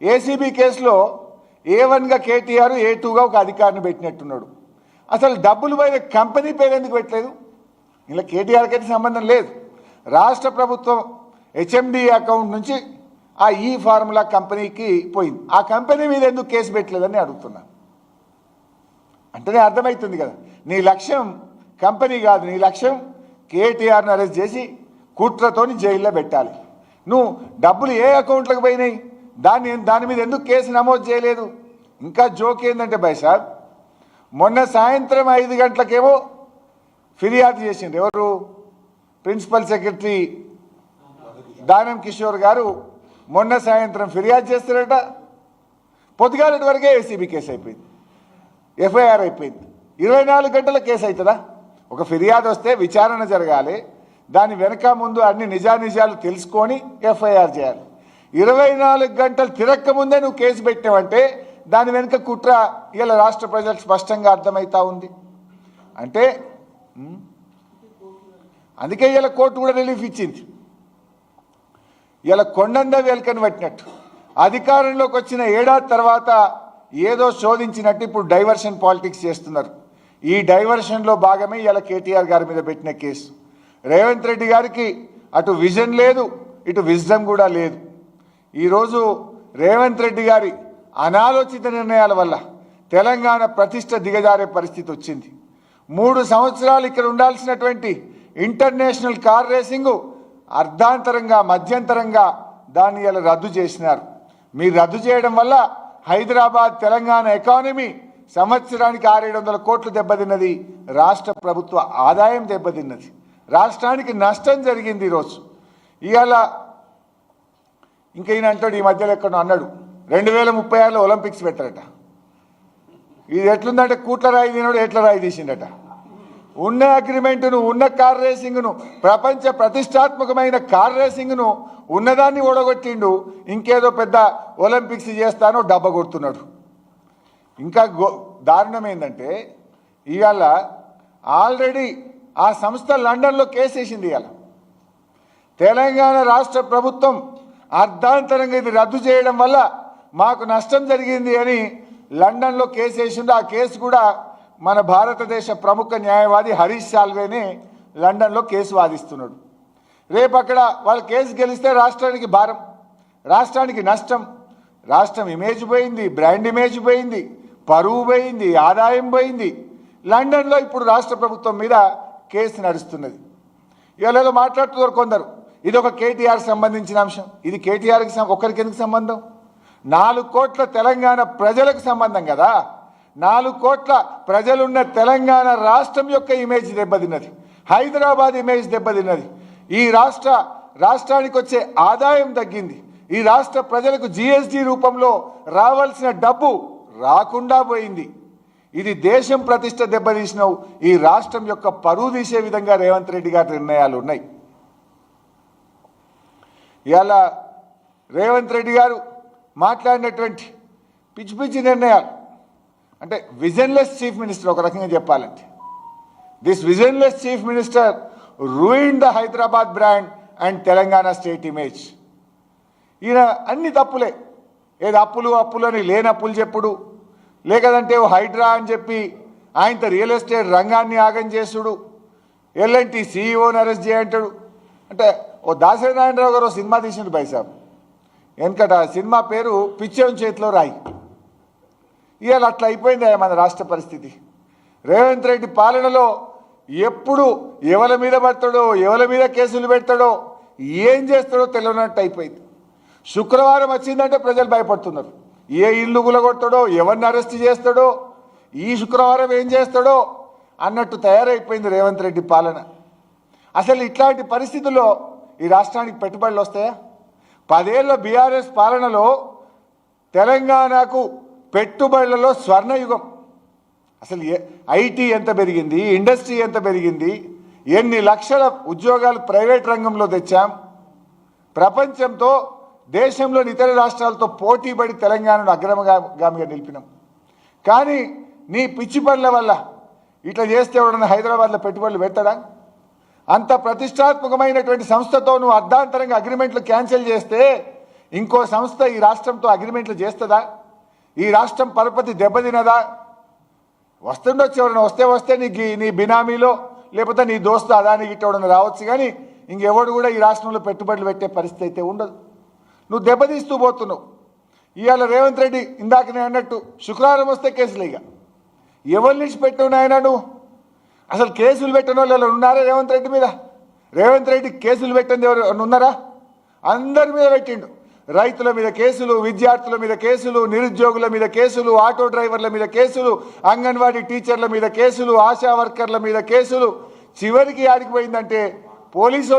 ACB కేసులో A1గా కేటీఆర్, A2గా ఒక అధికారిని పెట్టినట్టున్నాడు. అసలు డబ్బులు పోయిన కంపెనీ పేరు ఎందుకు పెట్టలేదు? ఇలా కేటీఆర్కి అయితే సంబంధం లేదు. రాష్ట్ర ప్రభుత్వం HMD అకౌంట్ నుంచి ఆ ఈ ఫార్ములా కంపెనీకి పోయింది. ఆ కంపెనీ మీద ఎందుకు కేసు పెట్టలేదని అడుగుతున్నాను. అంటేనే అర్థమవుతుంది కదా, నీ లక్ష్యం కంపెనీ కాదు, నీ లక్ష్యం కేటీఆర్ని అరెస్ట్ చేసి కుట్రతోని జైల్లో పెట్టాలి. నువ్వు డబ్బులు ఏ అకౌంట్లకు పోయినాయి, దాని మీద ఎందుకు కేసు నమోదు చేయలేదు? ఇంకా జోక్ ఏంటంటే బైసాబ్, మొన్న సాయంత్రం 5 గంటలకేమో ఫిర్యాదు చేసిండ్రు. ఎవరు? ప్రిన్సిపల్ సెక్రటరీ దానం కిషోర్ గారు మొన్న సాయంత్రం ఫిర్యాదు చేస్తారట. పొద్దుగాలటి వరకే ఏసీబీ కేసు అయిపోయింది, FIR అయిపోయింది. 24 గంటల కేసు అవుతుందా? ఒక ఫిర్యాదు వస్తే విచారణ జరగాలి, దాని వెనక ముందు అన్ని నిజానిజాలు తెలుసుకొని FIR చేయాలి. 24 గంటలు తిరక్క ముందే నువ్వు కేసు పెట్టినావంటే దాని వెనుక కుట్ర ఇలా రాష్ట్ర ప్రజలకు స్పష్టంగా అర్థమవుతా ఉంది. అంటే అందుకే ఇలా కోర్టు కూడా రిలీఫ్ ఇచ్చింది. ఇలా కొండంద వేల్కని పట్టినట్టు అధికారంలోకి వచ్చిన ఏడాది తర్వాత ఏదో శోధించినట్టు ఇప్పుడు డైవర్షన్ పాలిటిక్స్ చేస్తున్నారు. ఈ డైవర్షన్లో భాగమే ఇలా కేటీఆర్ గారి మీద పెట్టిన కేసు. రేవంత్ రెడ్డి గారికి అటు విజన్ లేదు, ఇటు విజ్డమ్ కూడా లేదు. ఈరోజు రేవంత్ రెడ్డి గారి అనాలోచిత నిర్ణయాల వల్ల తెలంగాణ ప్రతిష్ట దిగజారే పరిస్థితి వచ్చింది. 3 సంవత్సరాలు ఇక్కడ ఉండాల్సినటువంటి ఇంటర్నేషనల్ కార్ రేసింగు అర్ధాంతరంగా మధ్యంతరంగా దాన్ని ఇలా రద్దు చేసినారు. మీరు రద్దు చేయడం వల్ల హైదరాబాద్ తెలంగాణ ఎకానమీ సంవత్సరానికి 600-700 కోట్లు దెబ్బతిన్నది. రాష్ట్ర ప్రభుత్వ ఆదాయం దెబ్బతిన్నది. రాష్ట్రానికి నష్టం జరిగింది. ఈరోజు ఇవాళ ఇంకా ఈయన అంటాడు, ఈ మధ్యలో ఎక్కడో అన్నాడు 2036లో ఒలింపిక్స్ పెట్టారట. ఇది ఎట్లుందంటే కూట్ల రాయి తినడు ఎట్ల రాయి తీసిండట. ఉన్న అగ్రిమెంటును, ఉన్న కార్ రేసింగ్ను, ప్రపంచ ప్రతిష్టాత్మకమైన కార్ రేసింగ్ను ఉన్నదాన్ని ఓడగొట్టిండు. ఇంకేదో పెద్ద ఒలింపిక్స్ చేస్తానో డబ్బా కొడుతున్నాడు. ఇంకా దారుణం ఏంటంటే ఇవాళ ఆల్రెడీ ఆ సంస్థ లండన్లో కేసు వేసింది. ఇవాళ తెలంగాణ రాష్ట్ర ప్రభుత్వం అర్ధాంతరంగా ఇది రద్దు చేయడం వల్ల మాకు నష్టం జరిగింది అని లండన్లో కేసు వేసింది. ఆ కేసు కూడా మన భారతదేశ ప్రముఖ న్యాయవాది హరీష్ సాల్వేనే లండన్లో కేసు వాదిస్తున్నాడు. రేపు అక్కడ వాళ్ళ కేసు గెలిస్తే రాష్ట్రానికి భారం, రాష్ట్రానికి నష్టం. రాష్ట్రం ఇమేజ్ పోయింది, బ్రాండ్ ఇమేజ్ పోయింది, పరువు పోయింది, ఆదాయం పోయింది. లండన్లో ఇప్పుడు రాష్ట్ర ప్రభుత్వం మీద కేసు నడుస్తున్నది. ఇవాళ మాట్లాడుతున్నారు కొందరు, ఇది ఒక కేటీఆర్ సంబంధించిన అంశం. ఇది కేటీఆర్కి ఒక్కరికి ఎందుకు సంబంధం? 4 కోట్ల తెలంగాణ ప్రజలకు సంబంధం కదా. 4 కోట్ల ప్రజలున్న తెలంగాణ రాష్ట్రం యొక్క ఇమేజ్ దెబ్బతిన్నది, హైదరాబాద్ ఇమేజ్ దెబ్బతిన్నది. ఈ రాష్ట్రానికి వచ్చే ఆదాయం తగ్గింది. ఈ రాష్ట్ర ప్రజలకు GST రూపంలో రావాల్సిన డబ్బు రాకుండా పోయింది. ఇది దేశం ప్రతిష్ట దెబ్బతీసిన ఈ రాష్ట్రం యొక్క పరువు తీసే విధంగా రేవంత్ రెడ్డి గారి నిర్ణయాలు ఉన్నాయి. ఇవాళ రేవంత్ రెడ్డి గారు మాట్లాడినటువంటి పిచ్చి పిచ్చి నిర్ణయాలు, అంటే విజన్లెస్ చీఫ్ మినిస్టర్ ఒక రకంగా చెప్పాలంటే. This visionless chief minister ruined the Hyderabad brand and Telangana state image. ఈయన అన్ని తప్పులే, ఏది అప్పులు అని లేని అప్పులు చెప్పుడు, లేకదంటే హైడ్రా అని చెప్పి ఆయనతో రియల్ ఎస్టేట్ రంగాన్ని ఆగం చేసుడు, L&T CEOని అరెస్ట్ చేయంటాడు. అంటే ఓ దాసరి నారాయణరావు గారు సినిమా తీసిండు బైసాబ్, వెనకట సినిమా పేరు పిచ్చోని చేతిలో రాయి. ఇవాళ అట్లా అయిపోయింది మన రాష్ట్ర పరిస్థితి. రేవంత్ రెడ్డి పాలనలో ఎప్పుడు ఎవరి మీద పడతాడో, ఎవరి మీద కేసులు పెడతాడో, ఏం చేస్తాడో తెలియనట్టు అయిపోయింది. శుక్రవారం వచ్చిందంటే ప్రజలు భయపడుతున్నారు. ఏ ఇల్లు గులగొడతాడో, ఎవరిని అరెస్ట్ చేస్తాడో, ఈ శుక్రవారం ఏం చేస్తాడో అన్నట్టు తయారైపోయింది రేవంత్ రెడ్డి పాలన. అసలు ఇట్లాంటి పరిస్థితుల్లో ఈ రాష్ట్రానికి పెట్టుబడులు వస్తాయా? 10 ఏళ్ల బీఆర్ఎస్ పాలనలో తెలంగాణకు పెట్టుబడులలో స్వర్ణయుగం. అసలు IT ఎంత పెరిగింది, ఇండస్ట్రీ ఎంత పెరిగింది, ఎన్ని లక్షల ఉద్యోగాలు ప్రైవేట్ రంగంలో తెచ్చాం. ప్రపంచంతో, దేశంలోని ఇతర రాష్ట్రాలతో పోటీపడి తెలంగాణను అగ్రగామిగా నిలిపినాం. కానీ నీ పిచ్చి పనుల వల్ల ఇట్లా చేస్తే ఎవడన్నా హైదరాబాద్లో పెట్టుబడులు పెడతాడా? అంత ప్రతిష్టాత్మకమైనటువంటి సంస్థతో నువ్వు అర్ధాంతరంగా అగ్రిమెంట్లు క్యాన్సిల్ చేస్తే ఇంకో సంస్థ ఈ రాష్ట్రంతో అగ్రిమెంట్లు చేస్తుందా? ఈ రాష్ట్రం పరపతి దెబ్బతినదా? వస్తుండొచ్చు, ఎవరైనా వస్తే నీ బినామీలో లేకపోతే నీ దోస్తు అదానికి ఇట్టవడం రావచ్చు, కానీ ఇంకెవడు కూడా ఈ రాష్ట్రంలో పెట్టుబడులు పెట్టే పరిస్థితి అయితే ఉండదు. నువ్వు దెబ్బతీస్తూ పోతున్నావు. ఇవాళ రేవంత్ రెడ్డి ఇందాక నేను అన్నట్టు శుక్రవారం వస్తే కేసులు ఇక ఎవరు నుంచి పెట్టిన ఆయన నువ్వు అసలు కేసులు పెట్టిన వాళ్ళు ఉన్నారా రేవంత్ రెడ్డి మీద? రేవంత్ రెడ్డి కేసులు పెట్టింది ఎవరు ఉన్నారా? అందరి మీద పెట్టిండు. రైతుల మీద కేసులు, విద్యార్థుల మీద కేసులు, నిరుద్యోగుల మీద కేసులు, ఆటో డ్రైవర్ల మీద కేసులు, అంగన్వాడీ టీచర్ల మీద కేసులు, ఆశా వర్కర్ల మీద కేసులు. చివరికి ఆడికి పోయిందంటే పోలీసు